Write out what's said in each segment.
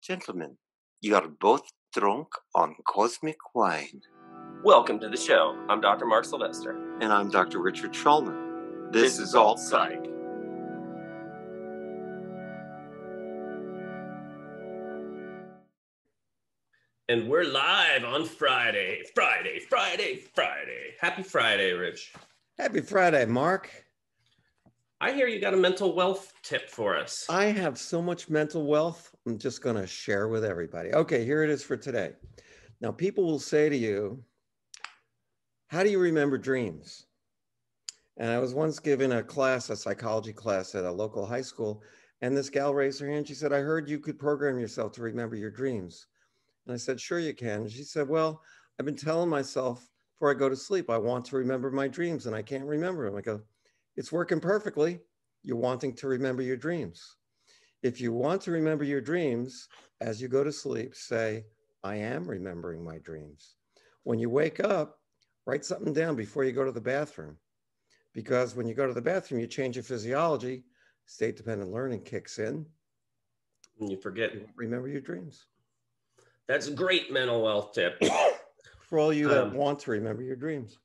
Gentlemen, you are both drunk on cosmic wine. Welcome to the show. I'm Dr. Mark Sylvester. And I'm Dr. Richard Schulman. This is Alt Psych. And we're live on Friday. Happy Friday, Rich. Happy Friday, Mark. I hear you got a mental wealth tip for us. I have so much mental wealth, I'm just going to share with everybody. Okay, here it is for today. Now, people will say to you, how do you remember dreams? And I was once given a class, a psychology class at a local high school, and this gal raised her hand. She said, I heard you could program yourself to remember your dreams. And I said, sure you can. And she said, well, I've been telling myself before I go to sleep, I want to remember my dreams and I can't remember them. I go, it's working perfectly. You're wanting to remember your dreams. If you want to remember your dreams, as you go to sleep, say, I am remembering my dreams. When you wake up, write something down before you go to the bathroom. Because when you go to the bathroom, you change your physiology, state-dependent learning kicks in. And you forget. Remember your dreams. That's a great mental wealth tip. For all you that want to remember your dreams.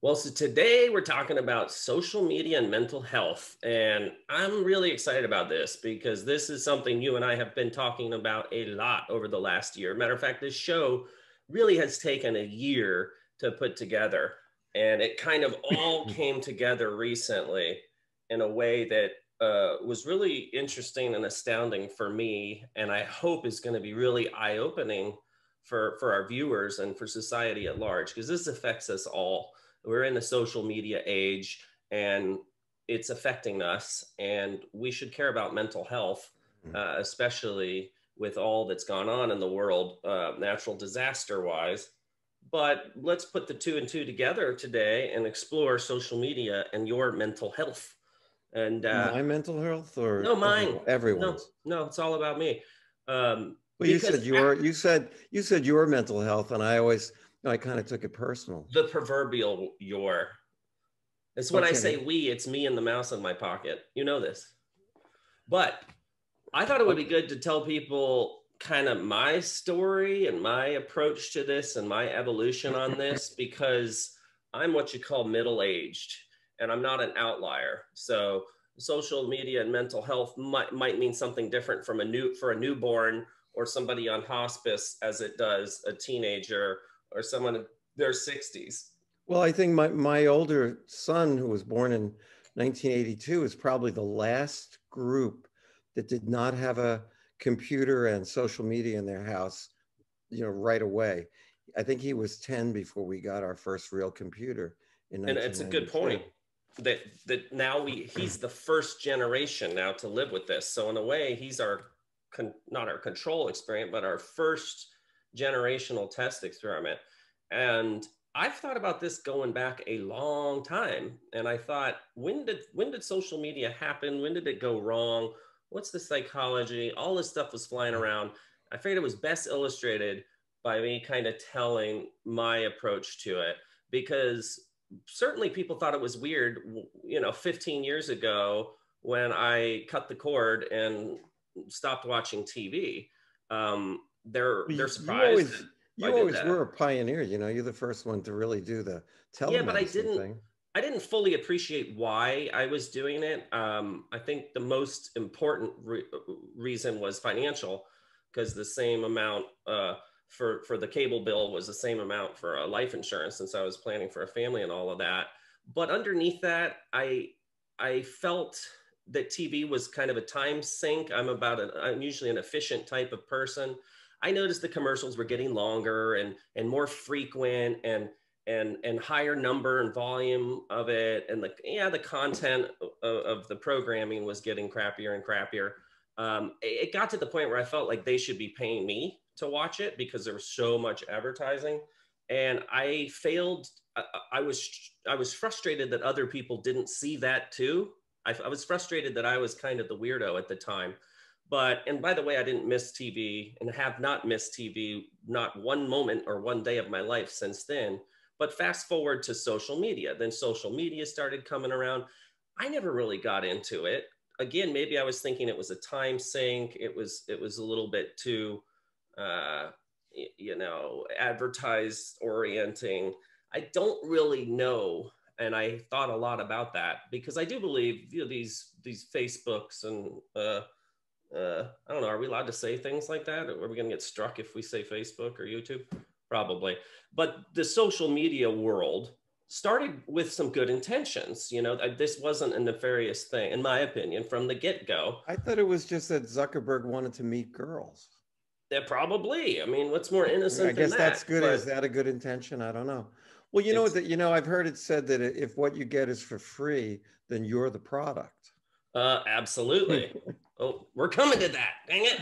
Well, so today we're talking about social media and mental health. And I'm really excited about this because this is something you and I have been talking about a lot over the last year. Matter of fact, this show really has taken a year to put together. And it kind of all came together recently in a way that was really interesting and astounding for me. And I hope is going to be really eye-opening for our viewers and for society at large, because this affects us all. We're in the social media age and it's affecting us, and we should care about mental health, especially with all that's gone on in the world, natural disaster wise. But let's put the two and two together today and explore social media and your mental health. And my mental health, or no, mine. Everyone's. No, it's all about me. Well, you said your mental health, and I kind of took it personal. The proverbial your. It's when I say we, it's me and the mouse in my pocket. You know this. But I thought it would be good to tell people kind of my story and my approach to this and my evolution on this, because I'm what you call middle-aged and I'm not an outlier. So social media and mental health might mean something different for a newborn or somebody on hospice as it does a teenager or someone in their 60s. Well, I think my older son, who was born in 1982, is probably the last group that did not have a computer and social media in their house, right away. I think he was 10 before we got our first real computer in 1992. And it's a good point that now he's the first generation now to live with this. So in a way, he's not our control experience, but our first generational test experiment. And I've thought about this going back a long time. And I thought, when did social media happen? When did it go wrong? What's the psychology? All this stuff was flying around. I figured it was best illustrated by me kind of telling my approach to it, because certainly people thought it was weird, 15 years ago when I cut the cord and stopped watching TV. They're surprised. You always were a pioneer. You're the first one to really do the telemedicine but I didn't fully appreciate why I was doing it. I think the most important reason was financial, because the same amount for the cable bill was the same amount for life insurance, since I was planning for a family and all of that. But underneath that, I felt that TV was kind of a time sink. I'm usually an efficient type of person. I noticed the commercials were getting longer and more frequent and higher number and volume of it. And the content of the programming was getting crappier and crappier. It got to the point where I felt like they should be paying me to watch it because there was so much advertising. And I failed. I was frustrated that other people didn't see that too. I was frustrated that I was kind of the weirdo at the time. And by the way, I didn't miss TV and have not missed TV, not one moment or one day of my life since then. But fast forward to social media, then social media started coming around. I never really got into it. again, maybe I was thinking it was a time sink. It was a little bit too, you know, advertised orienting. I don't really know. And I thought a lot about that because I do believe, you know, these Facebooks and I don't know, are we allowed to say things like that? Or are we going to get struck if we say Facebook or YouTube? Probably. But the social media world started with some good intentions. You know, this wasn't a nefarious thing, in my opinion, from the get-go. I thought it was just that Zuckerberg wanted to meet girls. Yeah, probably. I mean, what's more innocent I guess than that's that? good. But Is that a good intention? I don't know. Well, you know that, you know, I've heard it said that if what you get is for free, then you're the product. Absolutely. Oh, we're coming to that. Dang it.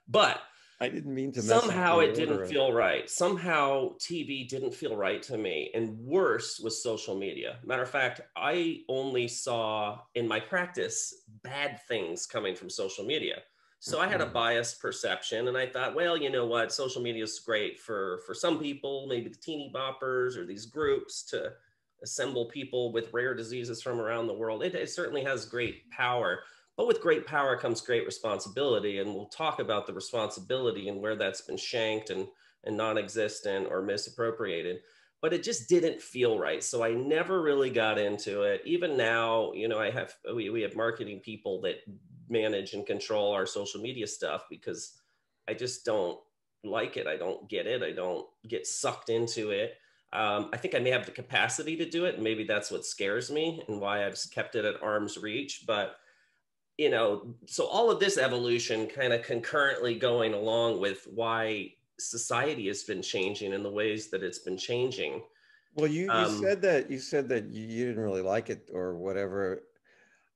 But I didn't mean to mess up somehow the it didn't order. feel right. Somehow TV didn't feel right to me. And worse was social media. Matter of fact, I only saw in my practice bad things coming from social media. So I had a biased perception and I thought, well, you know what? Social media is great for some people, maybe the teeny boppers or these groups to assemble people with rare diseases from around the world. It certainly has great power. But with great power comes great responsibility. And we'll talk about the responsibility and where that's been shanked and non-existent or misappropriated. But it just didn't feel right. So I never really got into it. Even now, you know, we have marketing people that manage and control our social media stuff because I just don't like it. I don't get it. I don't get sucked into it. I think I may have the capacity to do it. And maybe that's what scares me and why I've kept it at arm's reach. But you know, so all of this evolution kind of concurrently going along with why society has been changing in the ways that it's been changing. Well, you said that you didn't really like it or whatever.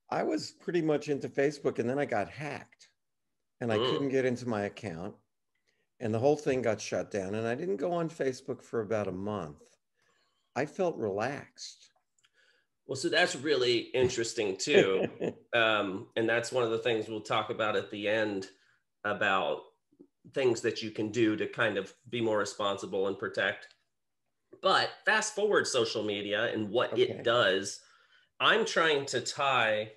I was pretty much into Facebook and then I got hacked and I couldn't get into my account and the whole thing got shut down and I didn't go on Facebook for about a month. I felt relaxed. Well, so that's really interesting too. And that's one of the things we'll talk about at the end about things that you can do to kind of be more responsible and protect. But fast forward social media and what it does, I'm trying to tie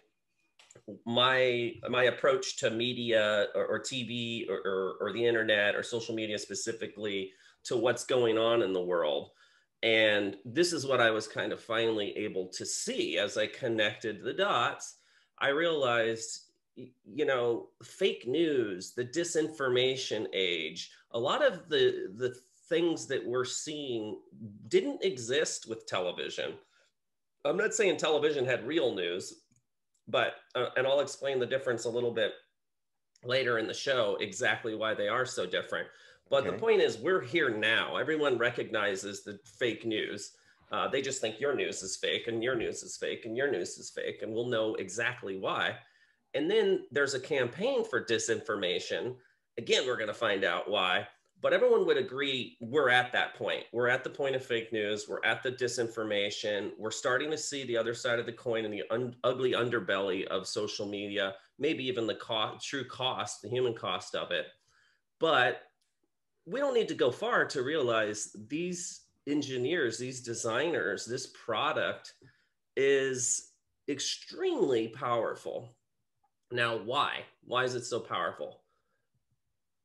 my approach to media or TV or the internet or social media specifically to what's going on in the world. And this is what I was kind of finally able to see as I connected the dots. I realized, you know, fake news, the disinformation age, a lot of the things that we're seeing didn't exist with television. I'm not saying television had real news, but, and I'll explain the difference a little bit later in the show, exactly why they are so different. But the point is, we're here now. Everyone recognizes the fake news. They just think your news is fake and your news is fake and your news is fake, and we'll know exactly why. And then there's a campaign for disinformation. Again, we're going to find out why. But everyone would agree we're at that point. We're at the point of fake news. We're at the disinformation. We're starting to see the other side of the coin and the ugly underbelly of social media, maybe even the true cost, the human cost of it. But we don't need to go far to realize these engineers, these designers, this product is extremely powerful. Now, why? Why is it so powerful?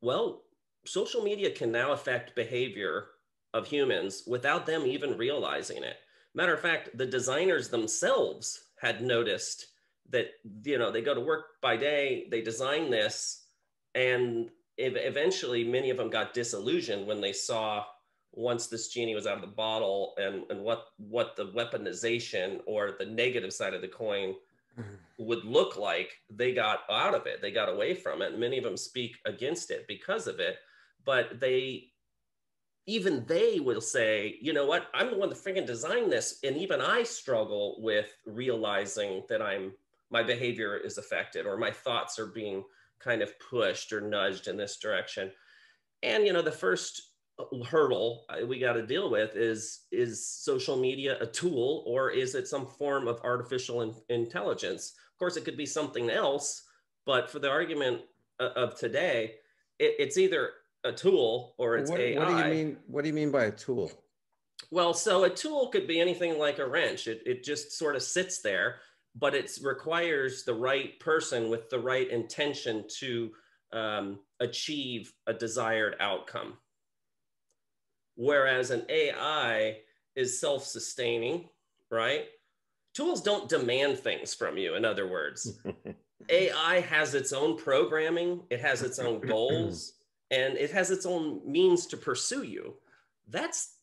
Well, social media can now affect behavior of humans without them even realizing it. Matter of fact, the designers themselves had noticed that, you know, they go to work by day, they design this, and eventually many of them got disillusioned when they saw once this genie was out of the bottle and what the weaponization or the negative side of the coin would look like. They got out of it, they got away from it. Many of them speak against it because of it, but they will say, you know what, I'm the one that freaking designed this, and even I struggle with realizing that my behavior is affected or my thoughts are being kind of pushed or nudged in this direction. And, you know, the first hurdle we got to deal with is social media a tool or is it some form of artificial intelligence? Of course, it could be something else, but for the argument of today, it's either a tool or it's AI. What do you mean by a tool? Well, so a tool could be anything like a wrench. It just sort of sits there, but it requires the right person with the right intention to achieve a desired outcome. Whereas an AI is self-sustaining, right? Tools don't demand things from you, in other words. AI has its own programming, it has its own goals, and it has its own means to pursue you. That's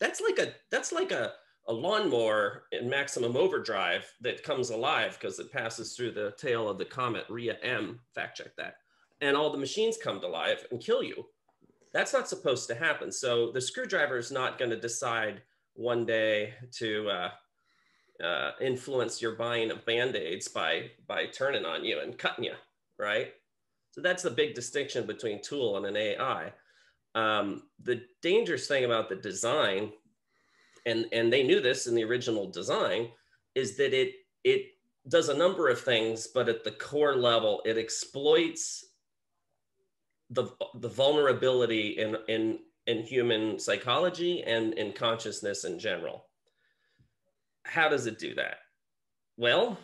like a lawnmower in maximum overdrive that comes alive because it passes through the tail of the comet Rhea M, fact check that, and all the machines come to life and kill you. That's not supposed to happen. So the screwdriver is not going to decide one day to influence your buying of Band-Aids by turning on you and cutting you, right? So that's the big distinction between tool and an AI. The dangerous thing about the design, and they knew this in the original design, is that it does a number of things, but at the core level, it exploits the vulnerability in human psychology and in consciousness in general. How does it do that? Well,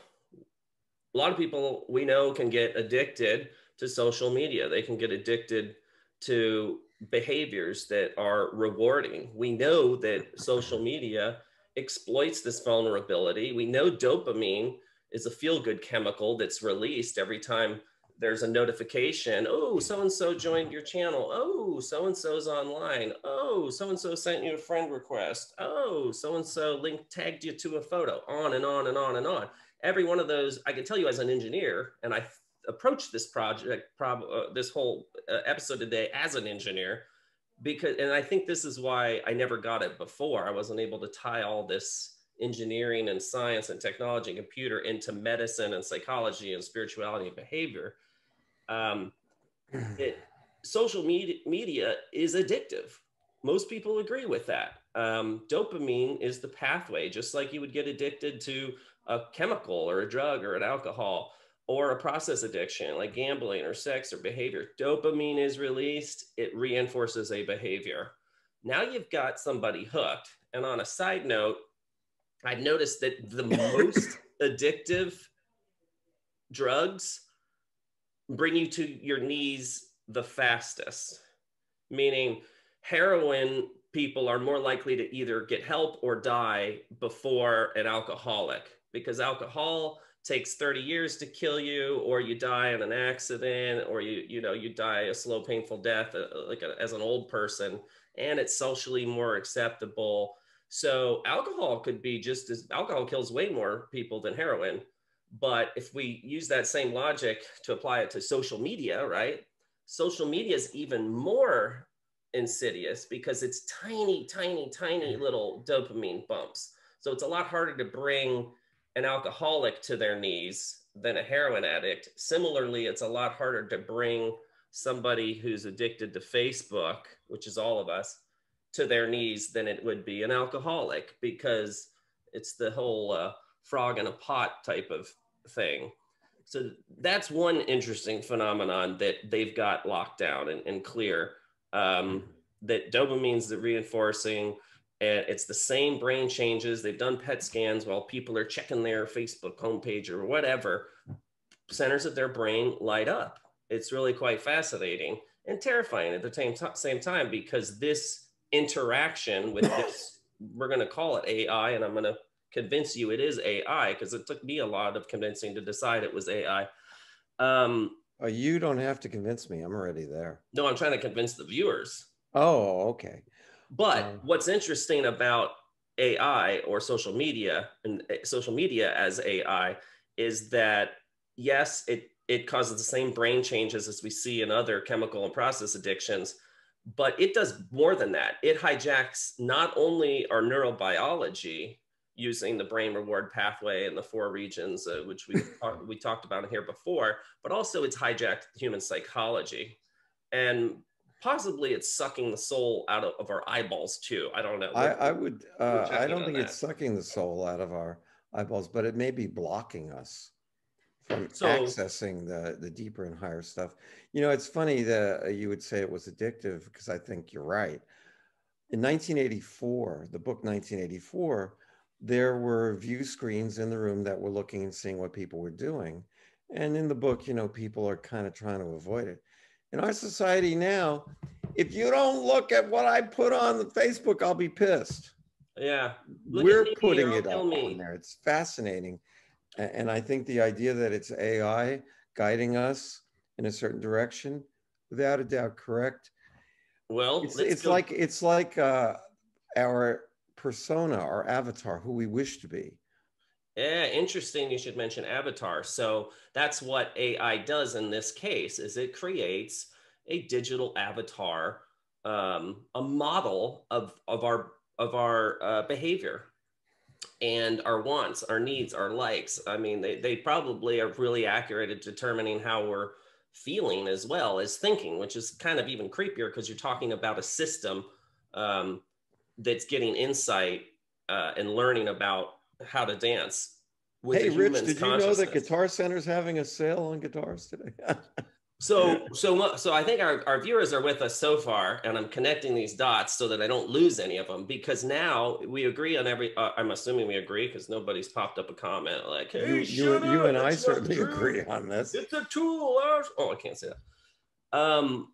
a lot of people we know can get addicted to social media. They can get addicted to behaviors that are rewarding. We know that social media exploits this vulnerability. We know dopamine is a feel-good chemical that's released every time there's a notification. Oh, so-and-so joined your channel. Oh, so-and-so's online. Oh, so-and-so sent you a friend request. Oh, so-and-so tagged you to a photo, on and on and on and on. Every one of those, I can tell you as an engineer, and I approached this project, this whole episode today as an engineer, and I think this is why I never got it before. I wasn't able to tie all this engineering and science and technology and computer into medicine and psychology and spirituality and behavior. Social media is addictive. Most people agree with that. Dopamine is the pathway, just like you would get addicted to a chemical or a drug or an alcohol or a process addiction like gambling or sex or behavior. Dopamine is released, it reinforces a behavior. Now you've got somebody hooked. And on a side note, I noticed that the most addictive drugs bring you to your knees the fastest, meaning heroin people are more likely to either get help or die before an alcoholic, because alcohol takes 30 years to kill you, or you die in an accident, or you die a slow, painful death as an old person, and it's socially more acceptable. So alcohol kills way more people than heroin. But if we use that same logic to apply it to social media, right? Social media is even more insidious because it's tiny, tiny, tiny little dopamine bumps. So it's a lot harder to bring an alcoholic to their knees than a heroin addict. Similarly, it's a lot harder to bring somebody who's addicted to Facebook, which is all of us, to their knees than it would be an alcoholic, because it's the whole frog in a pot type of thing. So that's one interesting phenomenon that they've got locked down and clear, that dopamine's the reinforcing, and it's the same brain changes. They've done PET scans while people are checking their Facebook homepage or whatever. Centers of their brain light up. It's really quite fascinating and terrifying at the same time, because this interaction with this, we're going to call it AI, and I'm going to convince you it is AI, because it took me a lot of convincing to decide it was AI. You don't have to convince me. I'm already there. No, I'm trying to convince the viewers. Oh, okay. But what's interesting about AI or social media, and social media as AI, is that yes, it causes the same brain changes as we see in other chemical and process addictions, but it does more than that. It hijacks not only our neurobiology using the brain reward pathway and the 4 regions, which we talked about here before, but also it's hijacked human psychology. And possibly it's sucking the soul out of our eyeballs too. I don't know. I don't think it's sucking the soul out of our eyeballs, but it may be blocking us from accessing the deeper and higher stuff. You know, it's funny that you would say it was addictive, because I think you're right. In 1984, the book 1984, there were view screens in the room that were looking and seeing what people were doing. And in the book, you know, people are kind of trying to avoid it. In our society now, if you don't look at what I put on the Facebook, I'll be pissed. Yeah. We're putting it up on there. It's fascinating. And I think the idea that it's AI guiding us in a certain direction, without a doubt, correct. Well, it's like our persona, our avatar, who we wish to be. Yeah, interesting. You should mention avatar. So that's what AI does in this case, is it creates a digital avatar, a model of our behavior and our wants, our needs, our likes. I mean, they probably are really accurate at determining how we're feeling as well as thinking, which is kind of even creepier because you're talking about a system that's getting insight and learning about how to dance with hey, a Rich, human's did you know that Guitar Center's having a sale on guitars today? So I think our viewers are with us so far, and I'm connecting these dots so that I don't lose any of them, because now we agree on every, I'm assuming we agree because nobody's popped up a comment like, hey, you and I certainly agree on this. It's a tool. Oh, I can't say that.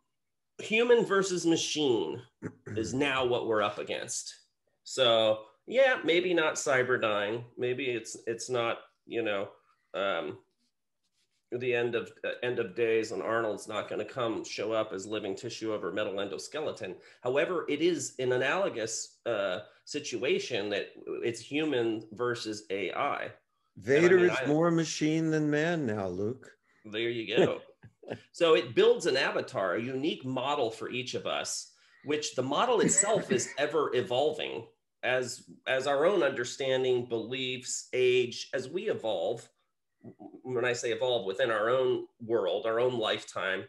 Human versus machine is now what we're up against. So yeah, maybe not Cyberdyne. Maybe it's not, you know, the end of days, and Arnold's not going to come show up as living tissue over metal endoskeleton. However, it is an analogous situation that it's human versus AI. Vader is more machine than man now, Luke. There you go. So it builds an avatar, a unique model for each of us, which the model itself is ever evolving as our own understanding, beliefs, age, as we evolve. When I say evolve within our own world, our own lifetime,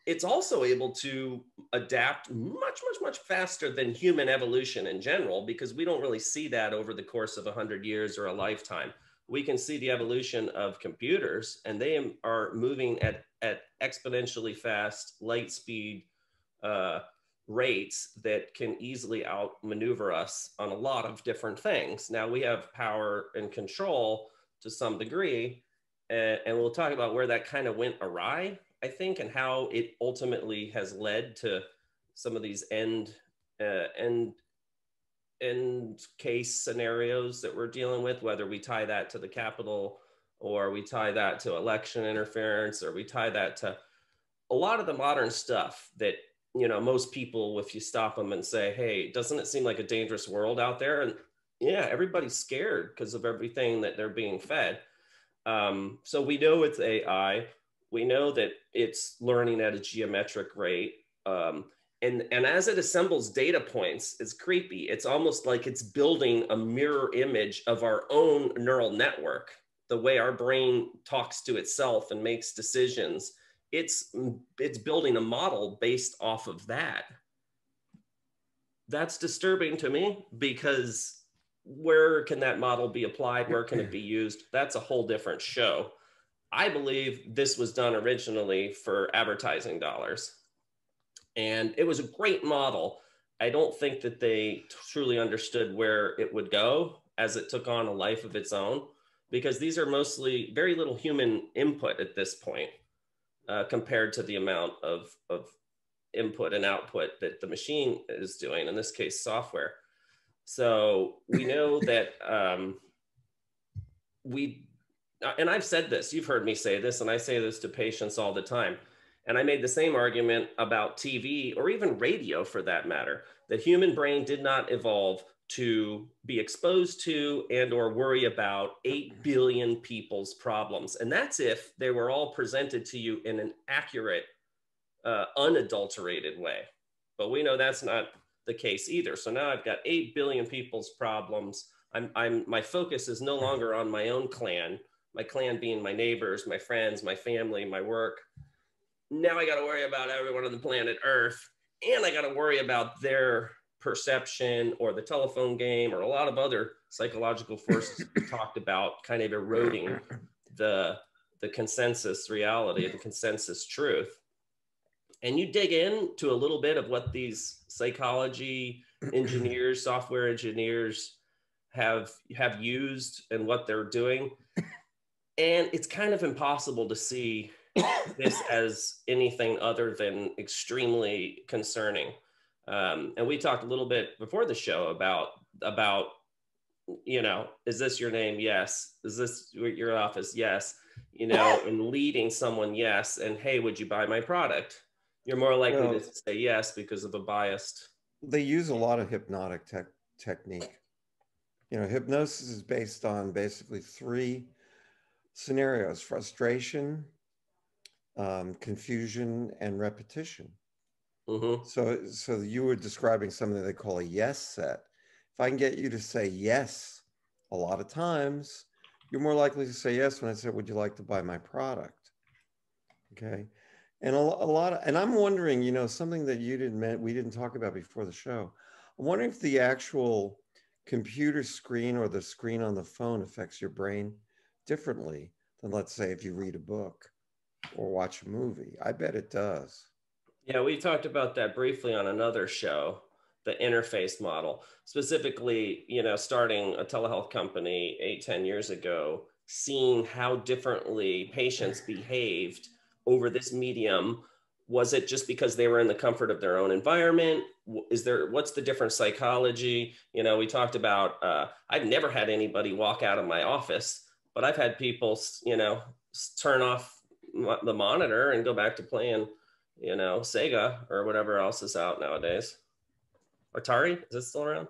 it's also able to adapt much faster than human evolution in general, because we don't really see that over the course of 100 years or a lifetime. We can see the evolution of computers, and they are moving at exponentially fast light speed rates that can easily outmaneuver us on a lot of different things. Now we have power and control to some degree, and we'll talk about where that kind of went awry, I think, and how it ultimately has led to some of these end case scenarios that we're dealing with, whether we tie that to the Capitol, or we tie that to election interference, or we tie that to a lot of the modern stuff that, you know, most people, if you stop them and say, hey, doesn't it seem like a dangerous world out there? And yeah, everybody's scared because of everything that they're being fed. So we know it's AI. We know that it's learning at a geometric rate. And as it assembles data points, it's creepy. It's almost like it's building a mirror image of our own neural network, the way our brain talks to itself and makes decisions. It's building a model based off of that. That's disturbing to me, because where can that model be applied? Where can it be used? That's a whole different show. I believe this was done originally for advertising dollars, and it was a great model. I don't think that they truly understood where it would go as it took on a life of its own, because these are mostly very little human input at this point, compared to the amount of input and output that the machine is doing, in this case, software. So we know that and I've said this, you've heard me say this, and I say this to patients all the time. And I made the same argument about TV, or even radio for that matter. The human brain did not evolve to be exposed to and or worry about 8 billion people's problems. And that's if they were all presented to you in an accurate, unadulterated way. But we know that's not the case either. So now I've got 8 billion people's problems. My focus is no longer on my own clan, my clan being my neighbors, my friends, my family, my work. Now I got to worry about everyone on the planet Earth, and I got to worry about their perception, or the telephone game, or a lot of other psychological forces we talked about, kind of eroding the consensus reality, the consensus truth. And you dig into a little bit of what these psychology engineers, software engineers, have used and what they're doing. And it's kind of impossible to see this as anything other than extremely concerning. And we talked a little bit before the show about, you know, is this your name? Yes. Is this your office? Yes. You know, and leading someone, yes. And hey, would you buy my product? You're more likely to say yes because of a biased. They use a lot of hypnotic technique. You know, hypnosis is based on basically 3 scenarios: frustration, confusion, and repetition. Mm-hmm. So you were describing something they call a yes set. If I can get you to say yes a lot of times, you're more likely to say yes when I say, would you like to buy my product? Okay. And and I'm wondering, you know, something that we didn't talk about before the show. I'm wondering if the actual computer screen or the screen on the phone affects your brain differently than, let's say, if you read a book or watch a movie. I bet it does. Yeah, we talked about that briefly on another show, the interface model, specifically, you know, starting a telehealth company 8, 10 years ago, seeing how differently patients behaved over this medium. Was it just because they were in the comfort of their own environment? What's the different psychology? You know, we talked about, I've never had anybody walk out of my office, but I've had people, you know, turn off the monitor and go back to playing, you know, Sega or whatever else is out nowadays. Atari, is it still around?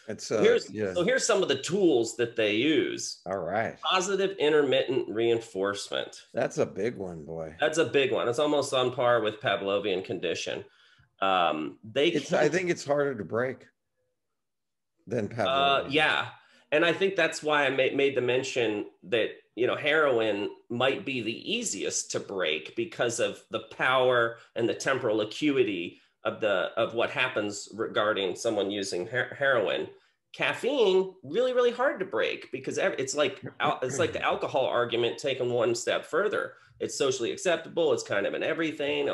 It's Yeah. So here's some of the tools that they use. All right. Positive intermittent reinforcement. That's a big one, boy. That's a big one. It's almost on par with Pavlovian condition. I think it's harder to break than Pavlovian. Yeah. And I think that's why I made the mention that, you know, heroin might be the easiest to break because of the power and the temporal acuity of what happens regarding someone using heroin. Caffeine, really, really hard to break because it's like the alcohol argument taken one step further. It's socially acceptable. It's kind of in everything.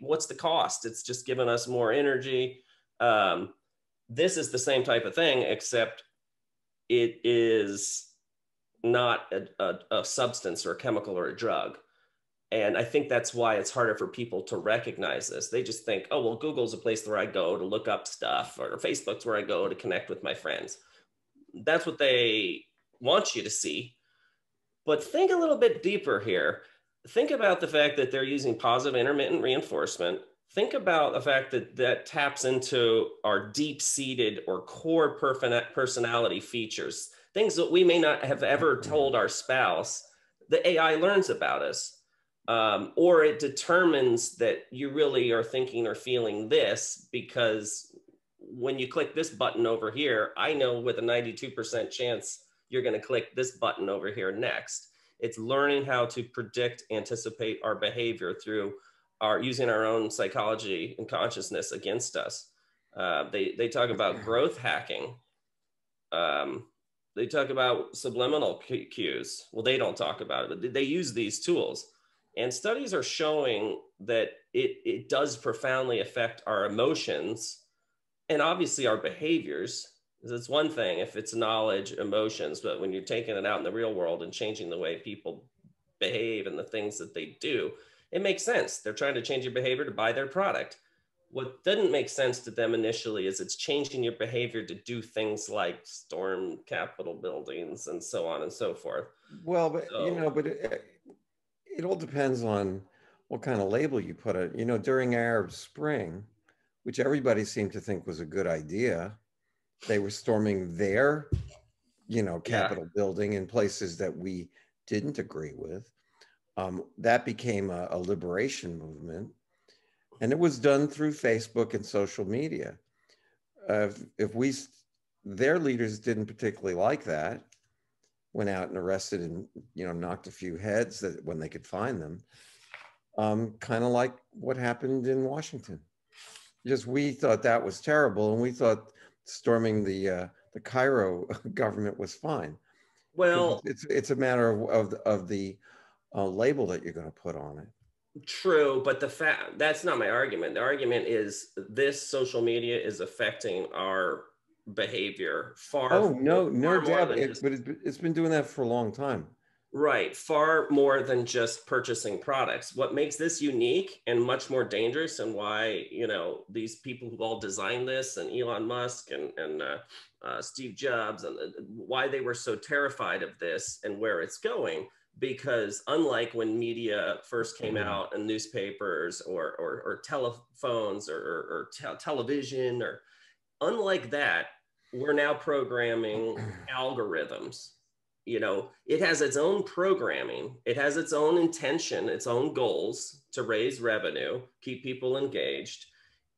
What's the cost? It's just giving us more energy. This is the same type of thing, except it is not a substance or a chemical or a drug. And I think that's why it's harder for people to recognize this. They just think, oh, well, Google's a place where I go to look up stuff, or Facebook's where I go to connect with my friends. That's what they want you to see. But think a little bit deeper here. Think about the fact that they're using positive intermittent reinforcement. Think about the fact that that taps into our deep-seated or core personality features, things that we may not have ever told our spouse. The AI learns about us. Or it determines that you really are thinking or feeling this because when you click this button over here, I know with a 92% chance you're going to click this button over here next. It's learning how to predict, anticipate our behavior through using our own psychology and consciousness against us. They talk about growth hacking. They talk about subliminal cues. Well, they don't talk about it, but they use these tools. And studies are showing that it does profoundly affect our emotions and obviously our behaviors. It's one thing if it's knowledge, emotions, but when you're taking it out in the real world and changing the way people behave and the things that they do, it makes sense. They're trying to change your behavior to buy their product. What didn't make sense to them initially is it's changing your behavior to do things like storm Capitol buildings and so on and so forth. Well, but you know, but it all depends on what kind of label you put it. You know, during Arab Spring, which everybody seemed to think was a good idea, they were storming their, you know, Capitol building in places that we didn't agree with. That became a liberation movement. And it was done through Facebook and social media. Their leaders didn't particularly like that, went out and arrested and, you know, knocked a few heads when they could find them. Kind of like what happened in Washington. Just we thought that was terrible, and we thought storming the Cairo government was fine. Well, it's a matter of the label that you're going to put on it. True, but that's not my argument. The argument is this social media is affecting our behavior, Oh, no far more doubt. than just, But it's been doing that for a long time. right, far more than just purchasing products. What makes this unique and much more dangerous, and why, you know, these people who all designed this, and Elon Musk and Steve Jobs, and why they were so terrified of this and where it's going. Because unlike when media first came out, and newspapers or telephones or television, or unlike that, we're now programming algorithms. You know, it has its own programming, it has its own intention, its own goals to raise revenue, keep people engaged,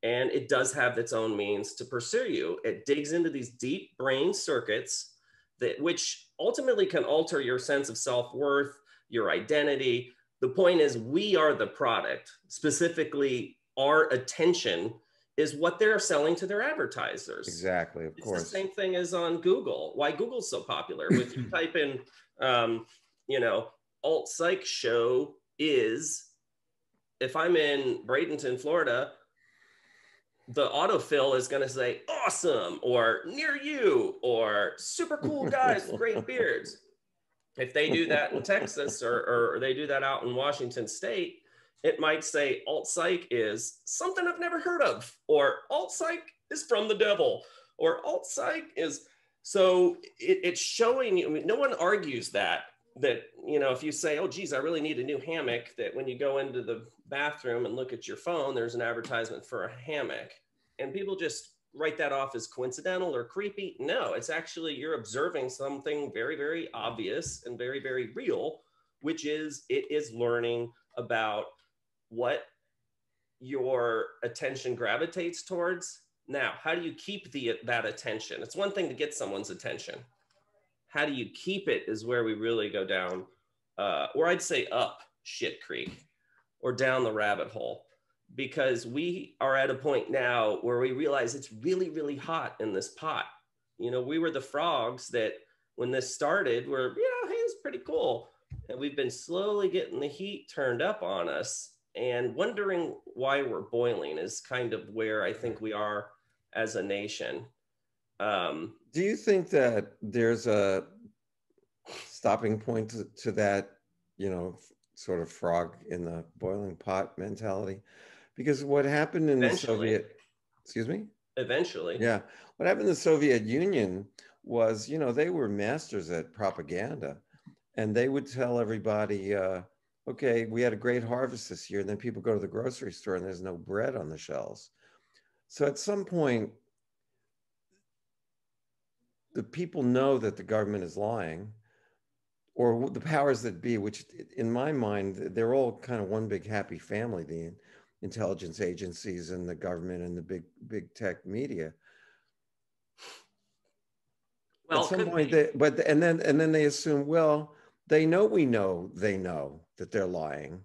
and it does have its own means to pursue you. It digs into these deep brain circuits that, which ultimately can alter your sense of self-worth, your identity. The point is, we are the product. Specifically, our attention is what they're selling to their advertisers. Exactly, of course. It's the same thing as on Google. Why Google's so popular? If you type in, you know, alt psych show is, if I'm in Bradenton, Florida, the autofill is going to say awesome, or near you, or super cool guys with great beards. If they do that in Texas, or they do that out in Washington State, it might say alt psych is something I've never heard of, or alt psych is from the devil, or alt psych is. So it's showing you. I mean, no one argues that, you know, if you say, oh geez, I really need a new hammock, that when you go into the bathroom and look at your phone, there's an advertisement for a hammock, and people just write that off as coincidental or creepy. No, it's actually, you're observing something very, very obvious and very, very real, which is, it is learning about what your attention gravitates towards. Now, how do you keep that attention? It's one thing to get someone's attention. How do you keep it is where we really go down, or I'd say up shit creek, or down the rabbit hole. Because we are at a point now where we realize it's really, really hot in this pot. You know, we were the frogs that, when this started, were, you know, hey, it's pretty cool. And we've been slowly getting the heat turned up on us, and wondering why we're boiling is kind of where I think we are as a nation. Do you think that there's a stopping point to that, you know, sort of frog in the boiling pot mentality? Because what happened in the Soviet, excuse me? Eventually. Yeah. What happened in the Soviet Union was, you know, they were masters at propaganda, and they would tell everybody, okay, we had a great harvest this year. And then people go to the grocery store and there's no bread on the shelves. So at some point, the people know that the government is lying, or the powers that be, which in my mind, they're all kind of one big happy family, the intelligence agencies and the government and the big tech media. Well, at some point, and then they assume, well, they know that they're lying.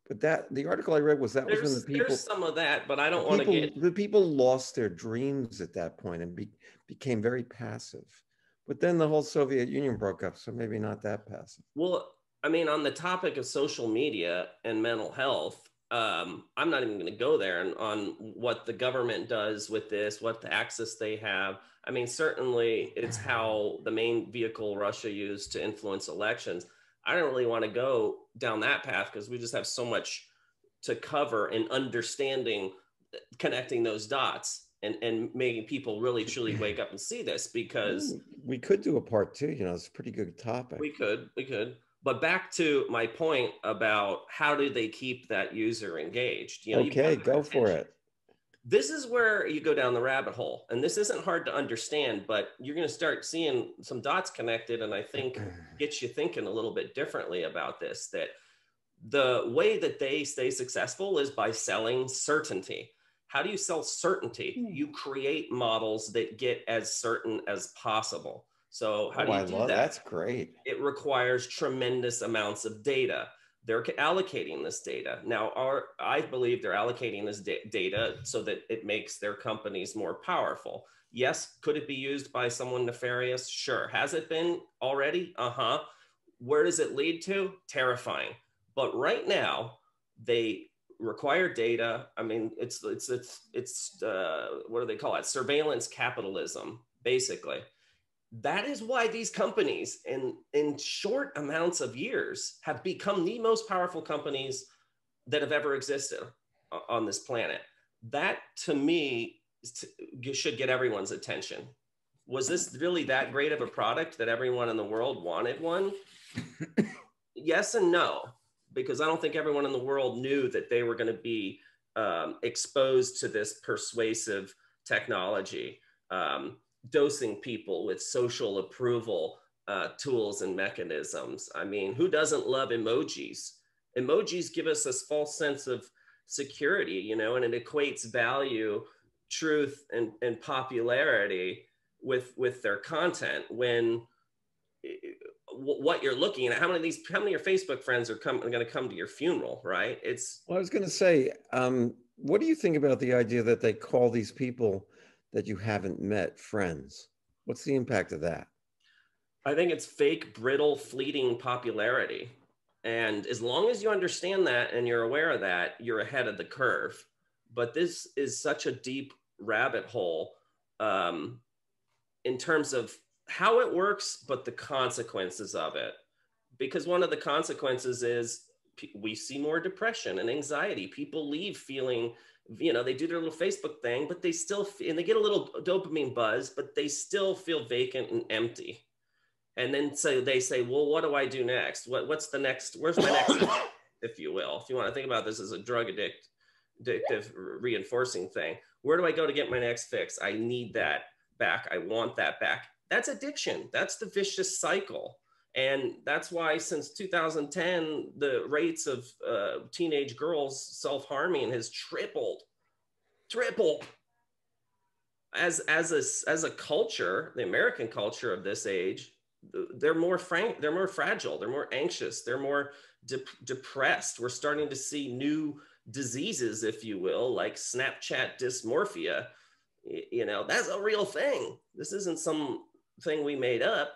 But that, the article I read was when the people, there's some of that, but I don't want to get, the people lost their dreams at that point and became very passive. But then the whole Soviet Union broke up, so maybe not that passive. Well, I mean, on the topic of social media and mental health, I'm not even going to go there on what the government does with this, what the access they have. I mean, certainly it's how the main vehicle Russia used to influence elections. I don't really want to go down that path, because we just have so much to cover in understanding, connecting those dots, and making people really truly wake up and see this. Because we could do a part two, you know, it's a pretty good topic. We could. But back to my point about how do they keep that user engaged? You know, okay, go for it. This is where you go down the rabbit hole, and this isn't hard to understand, but you're going to start seeing some dots connected, and I think gets you thinking a little bit differently about this. That the way that they stay successful is by selling certainty. How do you sell certainty? You create models that get as certain as possible. So how do you do that? That's great. It requires tremendous amounts of data. They're allocating this data. Now, I believe they're allocating this data so that it makes their companies more powerful. Yes, could it be used by someone nefarious? Sure. Has it been already? Where does it lead to? Terrifying. But right now, they require data. I mean, it's what do they call it? Surveillance capitalism, basically. That is why these companies in short amounts of years have become the most powerful companies that have ever existed on this planet. That, to me, should get everyone's attention. Was this really that great of a product that everyone in the world wanted one? Yes and no, because I don't think everyone in the world knew that they were going to be exposed to this persuasive technology, dosing people with social approval tools and mechanisms. I mean, who doesn't love emojis? Emojis give us this false sense of security, you know, and it equates value, truth, and popularity with their content, when what you're looking at, how many of your Facebook friends are going to come to your funeral, right? Well, I was going to say, what do you think about the idea that they call these people that you haven't met friends? What's the impact of that? I think it's fake, brittle, fleeting popularity. And as long as you understand that and you're aware of that, you're ahead of the curve. But this is such a deep rabbit hole in terms of how it works, but the consequences of it. Because one of the consequences is we see more depression and anxiety. People leave feeling, you know, they do their little Facebook thing, but they still, and they get a little dopamine buzz, but they still feel vacant and empty. And then so they say, well, what do I do next? What's the next, where's my next, if you will, if you want to think about this as a drug addictive reinforcing thing, where do I go to get my next fix? I need that back. I want that back. That's addiction. That's the vicious cycle. And that's why since 2010, the rates of teenage girls self-harming has tripled. As a culture, the American culture of this age, they're more fragile, they're more anxious, they're more depressed. We're starting to see new diseases, if you will, like Snapchat dysmorphia. You know, that's a real thing. This isn't something we made up.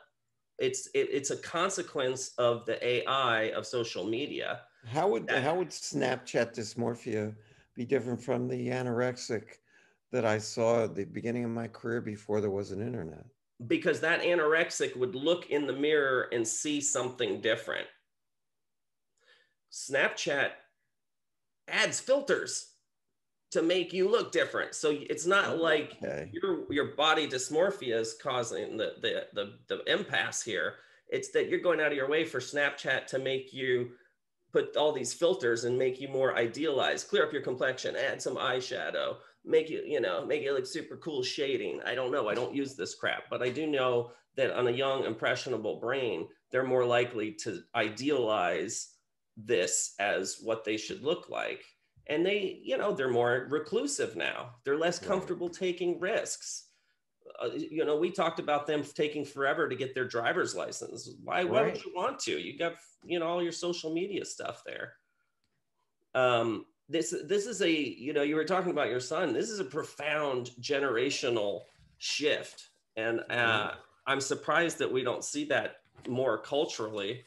It's a consequence of the AI of social media. How would Snapchat dysmorphia be different from the anorexic that I saw at the beginning of my career before there was an internet? Because that anorexic would look in the mirror and see something different. Snapchat adds filters to make you look different. So it's not like your body dysmorphia is causing the impasse here. It's that you're going out of your way for Snapchat to make you put all these filters and make you more idealized, clear up your complexion, add some eyeshadow, make you look super cool shading. I don't know. I don't use this crap, but I do know that on a young, impressionable brain, they're more likely to idealize this as what they should look like. And they, you know, they're more reclusive now. They're less comfortable taking risks. You know, we talked about them taking forever to get their driver's license. Why would you want to? You got, you know, all your social media stuff there. This is a, you know, you were talking about your son. This is a profound generational shift. And I'm surprised that we don't see that more culturally,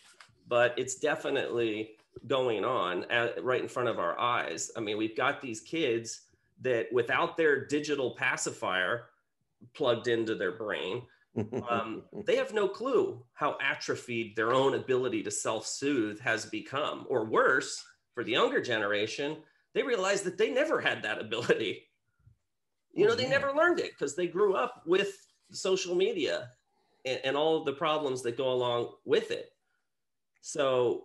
but it's definitely going on right in front of our eyes. I mean, we've got these kids that without their digital pacifier plugged into their brain, they have no clue how atrophied their own ability to self-soothe has become. Or worse, for the younger generation, they realize that they never had that ability. You know, they never learned it because they grew up with social media and all of the problems that go along with it. So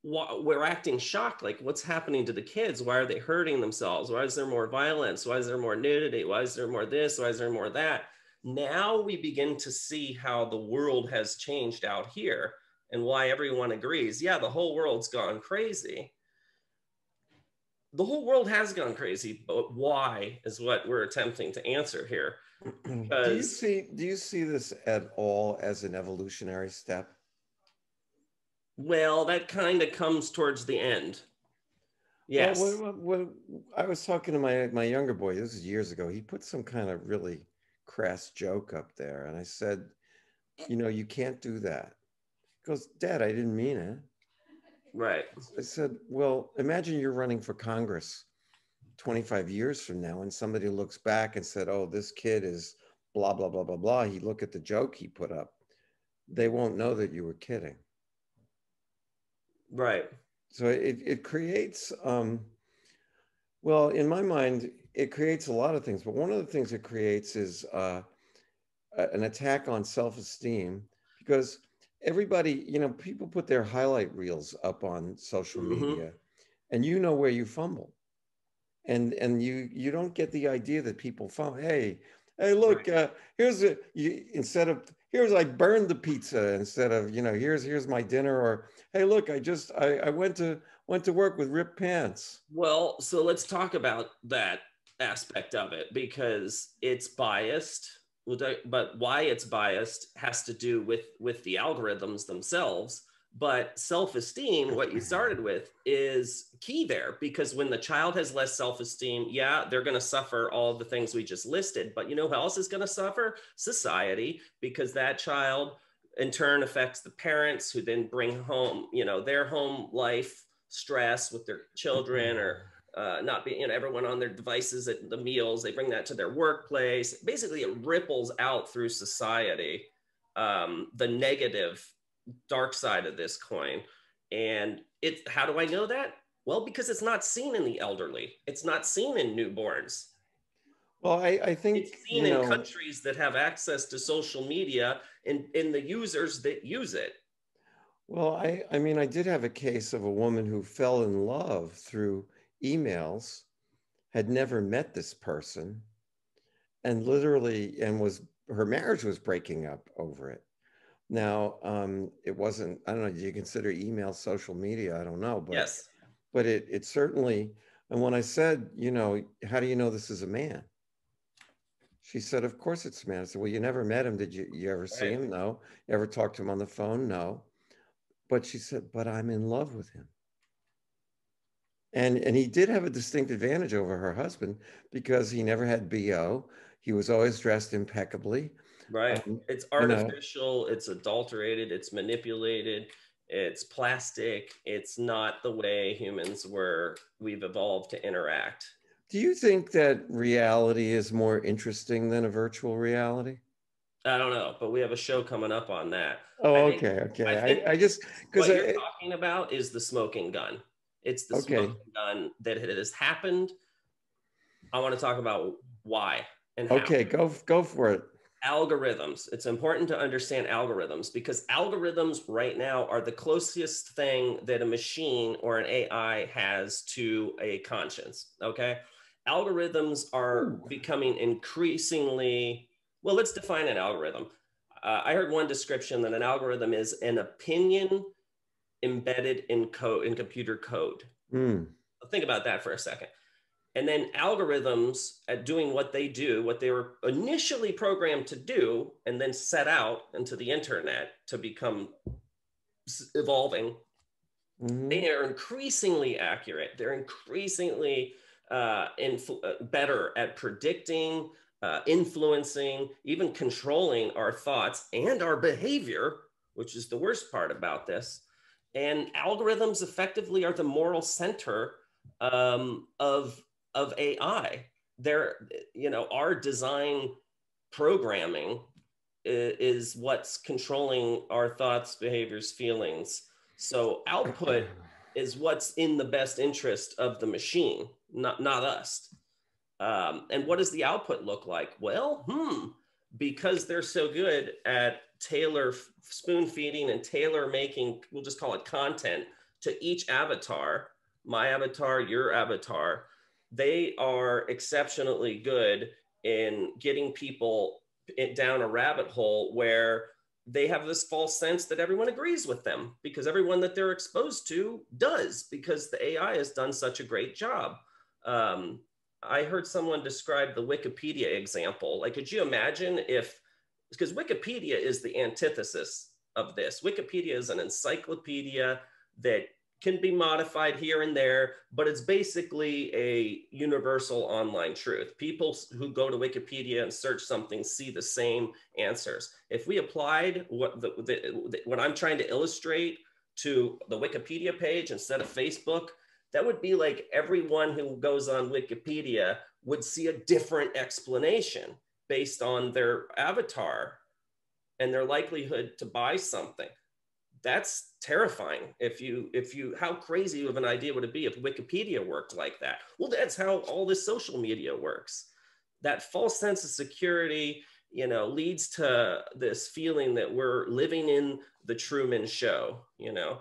we're acting shocked, like what's happening to the kids? Why are they hurting themselves? Why is there more violence? Why is there more nudity? Why is there more this? Why is there more that? Now we begin to see how the world has changed out here and why everyone agrees, yeah, the whole world's gone crazy. The whole world has gone crazy, but why is what we're attempting to answer here. Do you see this at all as an evolutionary step? Well, that kind of comes towards the end. Yes. Well, I was talking to my younger boy, this is years ago. He put some kind of really crass joke up there. And I said, you know, you can't do that. He goes, Dad, I didn't mean it. Right. I said, well, imagine you're running for Congress 25 years from now and somebody looks back and said, oh, this kid is blah, blah, blah, blah, blah. He look at the joke he put up. They won't know that you were kidding. Right. So it creates, well, in my mind, it creates a lot of things, but one of the things it creates is an attack on self-esteem, because everybody, you know, people put their highlight reels up on social media and you know where you fumble. And you don't get the idea that people fumble. Hey, look, Right. here's a, instead of, here's, I burned the pizza, instead of, you know, here's my dinner, or, hey, look, I went to work with ripped pants. Well, so let's talk about that aspect of it, because it's biased. But why it's biased has to do with the algorithms themselves. But self-esteem, what you started with, is key there, because when the child has less self-esteem, yeah, they're going to suffer all of the things we just listed. But you know who else is going to suffer? Society, because that child in turn affects the parents, who then bring home, you know, their home life stress with their children, or not being, you know, everyone on their devices at the meals. They bring that to their workplace. Basically, it ripples out through society, the negative dark side of this coin. And it, how do I know that? Well, because it's not seen in the elderly. It's not seen in newborns. Well, I think, It's you seen in know, countries that have access to social media, and in the users that use it. well, I mean, I did have a case of a woman who fell in love through emails, had never met this person, and literally, and was, her marriage was breaking up over it. Now, it wasn't, I don't know, do you consider email social media? I don't know, Yes. but it certainly, and when I said, you know, how do you know this is a man? She said, of course it's a man. I said, well, you never met him. Did you ever see Right. him? No. You ever talk to him on the phone? No. But she said, but I'm in love with him. And he did have a distinct advantage over her husband, because he never had BO. He was always dressed impeccably. Right. It's You know, artificial, it's adulterated, it's manipulated, it's plastic. It's not the way humans we've evolved to interact. do you think that reality is more interesting than a virtual reality? I don't know, but we have a show coming up on that. I Oh, think okay, I okay. think I just, because what you're talking about is the smoking gun. It's the okay, smoking gun that it has happened. I want to talk about why and how. okay, go for it. Algorithms. It's important to understand algorithms, because algorithms right now are the closest thing that a machine or an AI has to a conscience. Okay. Algorithms are Ooh. becoming increasingly, well, let's define an algorithm. I heard one description that an algorithm is an opinion embedded in code, in computer code. Mm. Think about that for a second. And then algorithms at doing what they do, what they were initially programmed to do, and then set out into the internet to become evolving, Mm-hmm. they are increasingly accurate. They're increasingly better at predicting, influencing, even controlling our thoughts and our behavior, which is the worst part about this. And algorithms effectively are the moral center of AI. They're, you know, our design programming is what's controlling our thoughts, behaviors, feelings. So output is what's in the best interest of the machine, not us. And what does the output look like? Well, because they're so good at spoon feeding and tailor making, we'll just call it content to each avatar, my avatar, your avatar, they are exceptionally good in getting people down a rabbit hole where they have this false sense that everyone agrees with them, because everyone that they're exposed to does, because the AI has done such a great job. I heard someone describe the Wikipedia example. Like, could you imagine if, because Wikipedia is the antithesis of this. Wikipedia is an encyclopedia that can be modified here and there, but it's basically a universal online truth. People who go to Wikipedia and search something see the same answers. If we applied what I'm trying to illustrate to the Wikipedia page instead of Facebook, that would be like everyone who goes on Wikipedia would see a different explanation based on their avatar and their likelihood to buy something. That's terrifying. How crazy of an idea would it be if Wikipedia worked like that? Well, that's how all this social media works. That false sense of security, you know, leads to this feeling that we're living in the Truman Show, you know.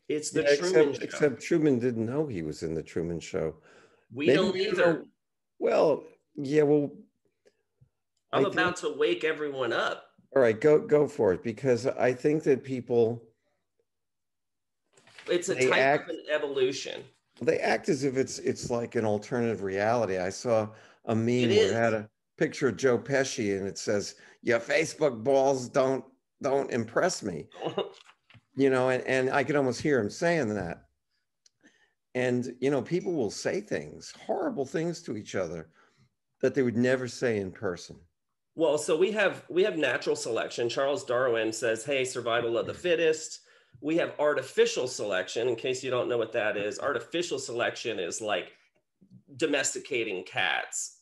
It's the Truman Show. Except Truman didn't know he was in the Truman Show. We don't either. Well, yeah, well. I'm about to wake everyone up. All right, go for it, because I think that people. It's a type of an evolution. They act as if it's like an alternative reality. I saw a meme where it had a picture of Joe Pesci and it says, "Your Facebook balls don't impress me." You know, and I could almost hear him saying that. And, you know, people will say things, horrible things to each other that they would never say in person. Well, so we have natural selection. Charles Darwin says, hey, survival of the fittest. We have artificial selection. In case you don't know what that is, artificial selection is like domesticating cats,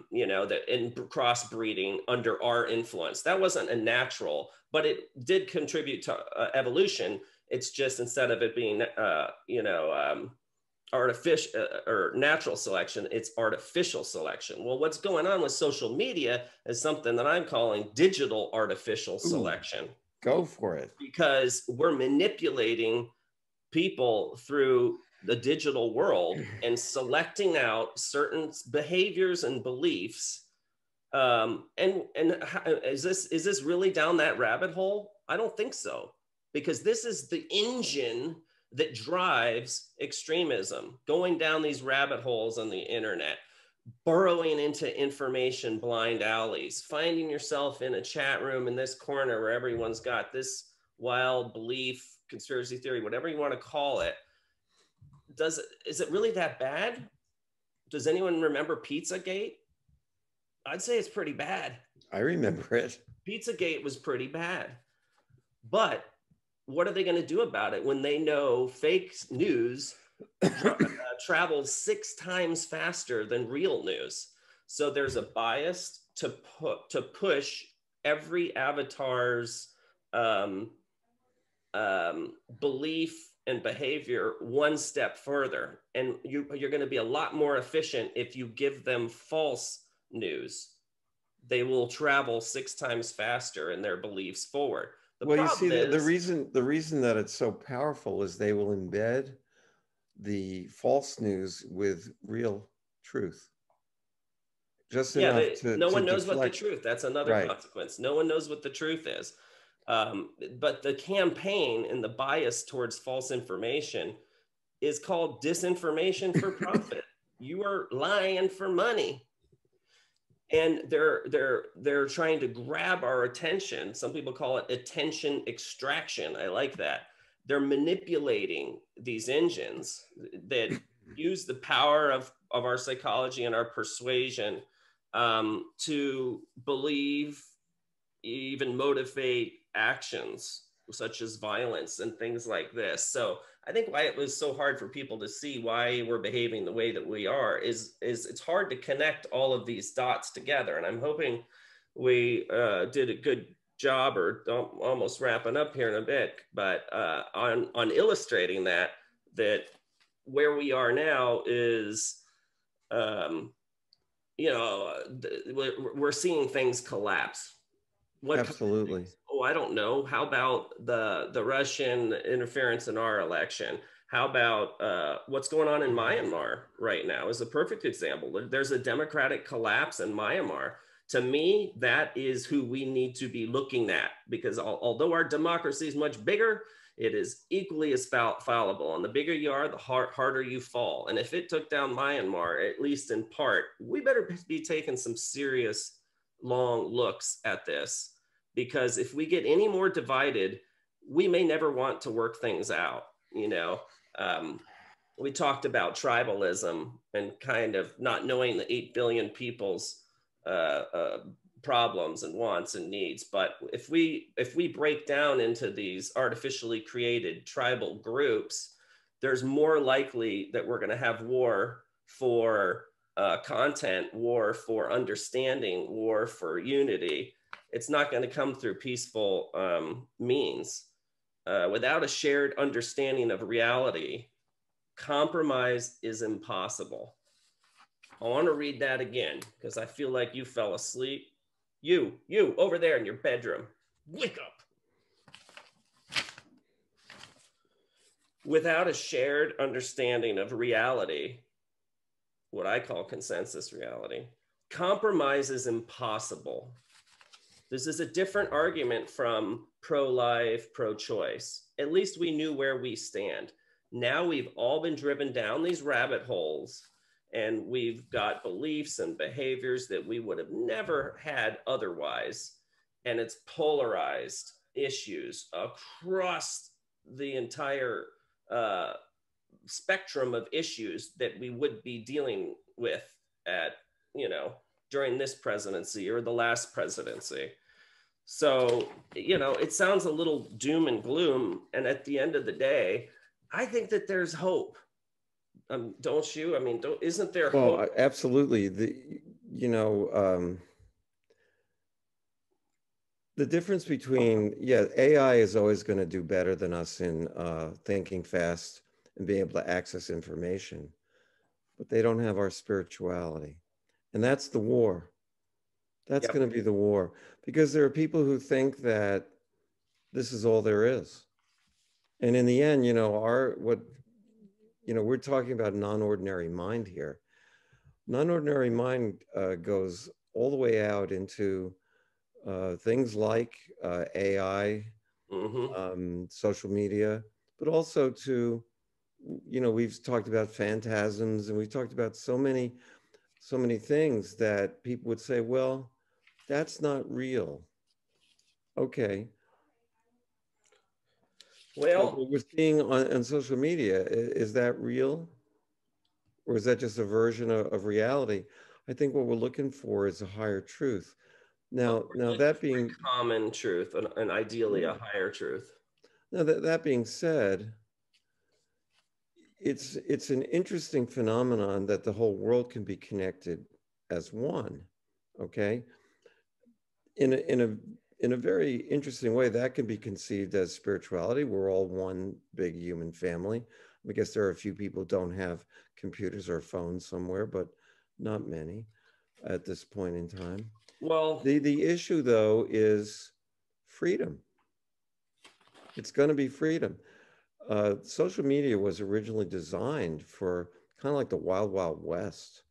you know, that in crossbreeding under our influence. That wasn't a natural, but it did contribute to evolution. It's just instead of it being, you know, artificial or natural selection, it's artificial selection. Well, what's going on with social media is something that I'm calling digital artificial selection. Go for it. Because we're manipulating people through the digital world and selecting out certain behaviors and beliefs. And is this really down that rabbit hole? I don't think so, because this is the engine that drives extremism, going down these rabbit holes on the internet, burrowing into information blind alleys, finding yourself in a chat room in this corner where everyone's got this wild belief, conspiracy theory, whatever you want to call it. Is it really that bad? Does anyone remember Pizzagate? I'd say it's pretty bad. I remember it. Pizzagate was pretty bad. But what are they going to do about it when they know fake news travels 6 times faster than real news? So there's a bias to push every avatar's belief and behavior one step further. And you're going to be a lot more efficient if you give them false news. They will travel 6 times faster in their beliefs forward. Well, you see, the reason that it's so powerful is they will embed the false news with real truth. Just enough to no one knows what the truth. That's another consequence. No one knows what the truth is. But the campaign and the bias towards false information is called disinformation for profit. You are lying for money. And they're trying to grab our attention. Some people call it attention extraction. I like that. They're manipulating these engines that use the power of our psychology and our persuasion to believe, even motivate actions such as violence and things like this. So I think why it was so hard for people to see why we're behaving the way that we are is it's hard to connect all of these dots together. And I'm hoping we did a good job, or almost wrapping up here in a bit, but on illustrating that where we are now is, you know, we're seeing things collapse. Absolutely. Oh, I don't know. How about the Russian interference in our election? How about what's going on in Myanmar right now is a perfect example. There's a democratic collapse in Myanmar. To me, that is who we need to be looking at, because although our democracy is much bigger, it is equally as fallible. And the bigger you are, the harder you fall. And if it took down Myanmar, at least in part, we better be taking some serious long looks at this, because if we get any more divided, we may never want to work things out. You know, we talked about tribalism and kind of not knowing the 8 billion people's problems and wants and needs. But if we break down into these artificially created tribal groups, there's more likely that we're going to have war for content, war for understanding, war for unity. It's not going to come through peaceful means. Without a shared understanding of reality, compromise is impossible. I want to read that again because I feel like you fell asleep. You over there in your bedroom, wake up. Without a shared understanding of reality, what I call consensus reality, compromise is impossible. This is a different argument from pro-life, pro-choice. At least we knew where we stand. Now we've all been driven down these rabbit holes, and we've got beliefs and behaviors that we would have never had otherwise. And it's polarized issues across the entire spectrum of issues that we would be dealing with at, during this presidency or the last presidency. So, it sounds a little doom and gloom. And at the end of the day, I think that there's hope. Don't you? I mean, isn't there hope? Well, absolutely. The difference between, AI is always going to do better than us in thinking fast and being able to access information, but they don't have our spirituality. And that's the war. That's going to be the war, because there are people who think that this is all there is. And in the end, we're talking about non-ordinary mind here. Non-ordinary mind goes all the way out into things like AI, social media, but also to, we've talked about phantasms, and we've talked about so many things that people would say, well, that's not real. Okay. Well, what we're seeing on social media, is that real? Or is that just a version of reality? I think what we're looking for is a higher truth. Now that being common truth, and ideally a higher truth. Now that being said, it's an interesting phenomenon that the whole world can be connected as one. Okay. In a very interesting way, that can be conceived as spirituality. We're all one big human family. I guess there are a few people who don't have computers or phones somewhere, but not many at this point in time. Well, the issue, though, is freedom. It's going to be freedom. Social media was originally designed for kind of like the Wild Wild West,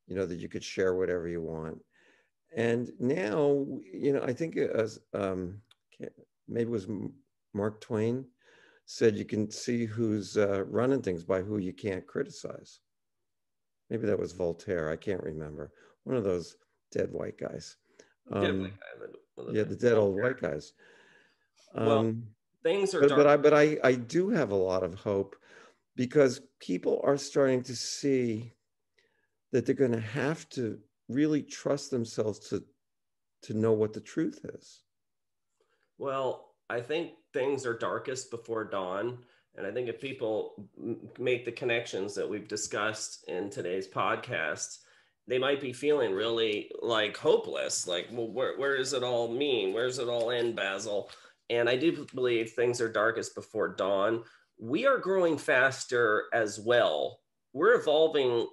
that you could share whatever you want. And now, I think maybe it was Mark Twain said you can see who's running things by who you can't criticize. Maybe that was Voltaire. I can't remember. One of those dead white guys. The dead old white guys. Well, things are dark. But I do have a lot of hope, because people are starting to see that they're going to have to really trust themselves to know what the truth is. Well, I think things are darkest before dawn. And I think if people make the connections that we've discussed in today's podcast, they might be feeling really like hopeless. Like, well, where does it all mean? Where does it all end, Basil? And I do believe things are darkest before dawn. We are growing faster as well. We're evolving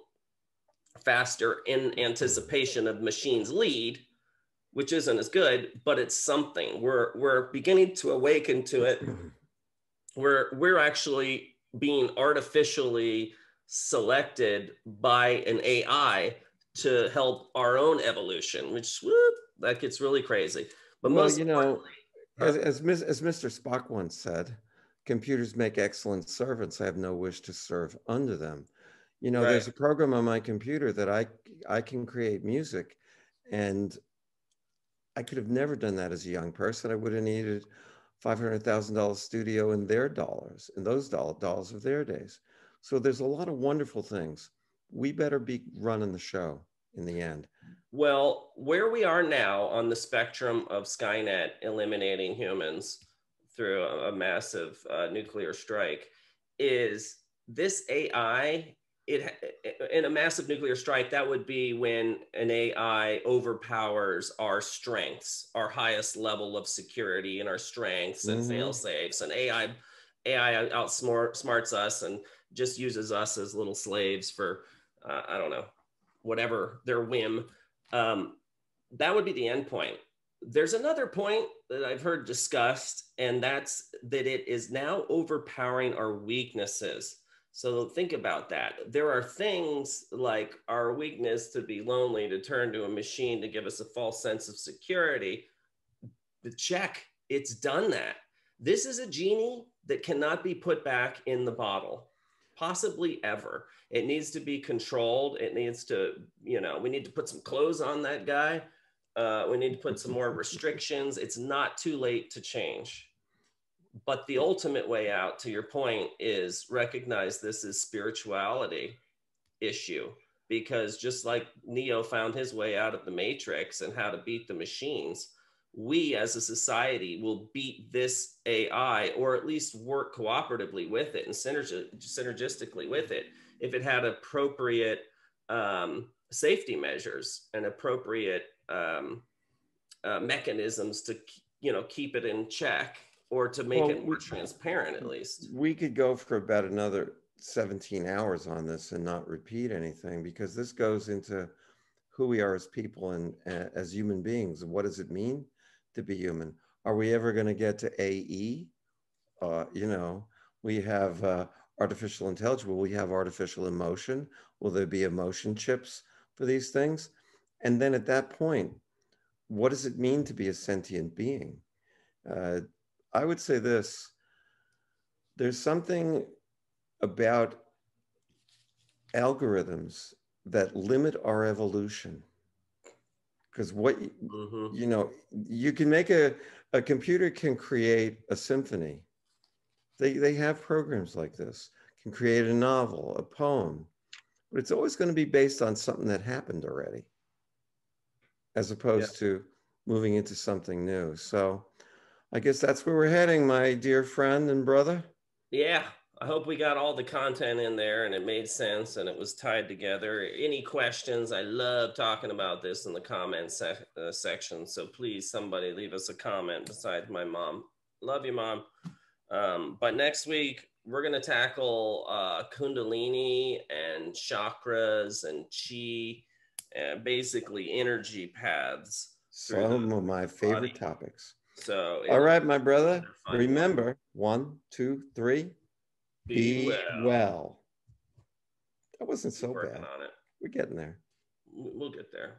faster in anticipation of machines lead, which isn't as good, but it's something. We're beginning to awaken to it. We're actually being artificially selected by an AI to help our own evolution, which that gets really crazy. But well, as Mr. Spock once said, computers make excellent servants. I have no wish to serve under them. Right. There's a program on my computer that I can create music, and I could have never done that as a young person. I would have needed $500,000 studio in their dollars, in those dollars of their days. So there's a lot of wonderful things. We better be running the show. in the end? Well, where we are now on the spectrum of Skynet eliminating humans through a massive nuclear strike is this AI. In a massive nuclear strike, that would be when an AI overpowers our strengths, our highest level of security, and our strengths and fail safes. And AI outsmarts us and just uses us as little slaves for I don't know, whatever their whim. That would be the end point. There's another point that I've heard discussed, and that's that it is now overpowering our weaknesses. So think about that. There are things like our weakness to be lonely, to turn to a machine to give us a false sense of security. The check, it's done that. This is a genie that cannot be put back in the bottle, possibly ever. It needs to be controlled. It needs to, we need to put some clothes on that guy. We need to put some more restrictions. It's not too late to change. But the ultimate way out, to your point, is recognize this is spirituality issue. Because just like Neo found his way out of the Matrix and how to beat the machines, we as a society will beat this AI, or at least work cooperatively with it and synergistically with it, if it had appropriate safety measures and appropriate mechanisms to keep it in check, or to make it more transparent. At least we could go for about another 17 hours on this and not repeat anything, because this goes into who we are as people and as human beings. What does it mean to be human? Are we ever going to get to AE? We have artificial intelligence. Will we have artificial emotion? Will there be emotion chips for these things? And then at that point, what does it mean to be a sentient being? I would say this: there's something about algorithms that limit our evolution. Because you can make a computer can create a symphony. They have programs like this, can create a novel, a poem, but it's always going to be based on something that happened already, as opposed to moving into something new. So I guess that's where we're heading, my dear friend and brother. Yeah. I hope we got all the content in there and it made sense and it was tied together. Any questions? I love talking about this in the comment section. So please, somebody leave us a comment besides my mom. Love you, Mom. But next week, we're going to tackle Kundalini and chakras and chi, and basically energy paths. Some of my favorite topics. So, all right, my brother, remember, 1, 2, 3. Be well. That wasn't so bad. On it. We're getting there. We'll get there.